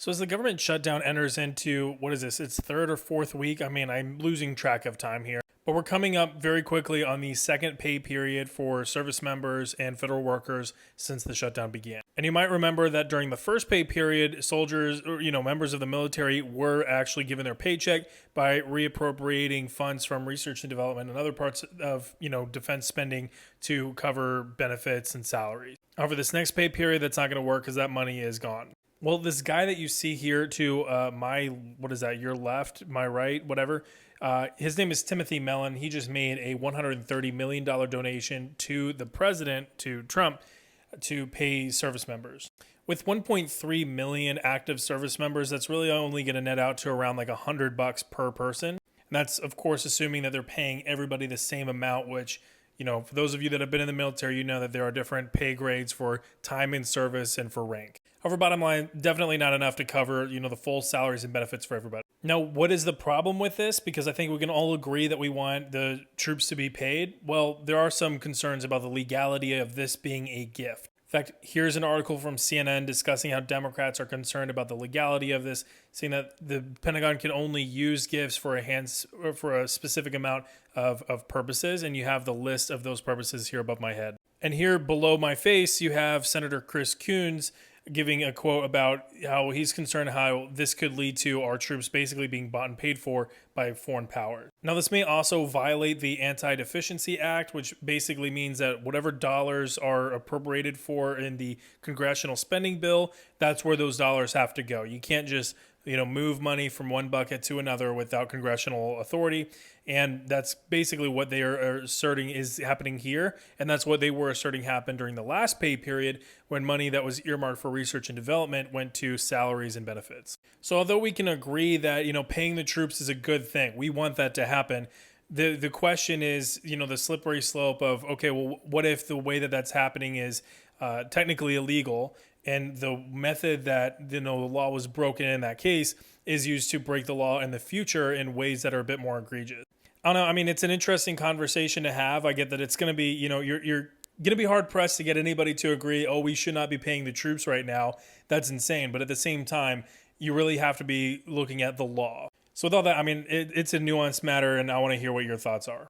So as the government shutdown enters into, what is this, its third or fourth week? I mean, I'm losing track of time here. But we're coming up very quickly on the second pay period for service members and federal workers since the shutdown began. And you might remember that during the first pay period, soldiers or members of the military were actually given their paycheck by reappropriating funds from research and development and other parts of defense spending to cover benefits and salaries. However, this next pay period, that's not going to work because that money is gone. Well, this guy that you see here to what is that, your left, my right, whatever, his name is Timothy Mellon. He just made a $130 million donation to the president, to Trump, to pay service members. With 1.3 million active service members, that's really only going to net out to around like $100 per person. And that's, of course, assuming that they're paying everybody the same amount, which, for those of you that have been in the military, you know that there are different pay grades for time in service and for rank. However, bottom line, definitely not enough to cover, the full salaries and benefits for everybody. Now, what is the problem with this? Because I think we can all agree that we want the troops to be paid. Well, there are some concerns about the legality of this being a gift. In fact, here's an article from CNN discussing how Democrats are concerned about the legality of this, saying that the Pentagon can only use gifts for a specific amount of purposes, and you have the list of those purposes here above my head. And here below my face, you have Senator Chris Coons giving a quote about how he's concerned how this could lead to our troops basically being bought and paid for by foreign powers. Now, this may also violate the Anti-Deficiency Act, which basically means that whatever dollars are appropriated for in the congressional spending bill, that's where those dollars have to go. You can't just move money from one bucket to another without congressional authority. And that's basically what they are asserting is happening here. And that's what they were asserting happened during the last pay period when money that was earmarked for research and development went to salaries and benefits. So although we can agree that, paying the troops is a good thing, we want that to happen. The question is, the slippery slope of, okay, well, what if the way that that's happening is technically illegal, and the method that the law was broken in that case is used to break the law in the future in ways that are a bit more egregious. I don't know. I mean, it's an interesting conversation to have. I get that it's going to be, you're going to be hard pressed to get anybody to agree, oh, we should not be paying the troops right now. That's insane. But at the same time, you really have to be looking at the law. So with all that, I mean, it's a nuanced matter, and I want to hear what your thoughts are.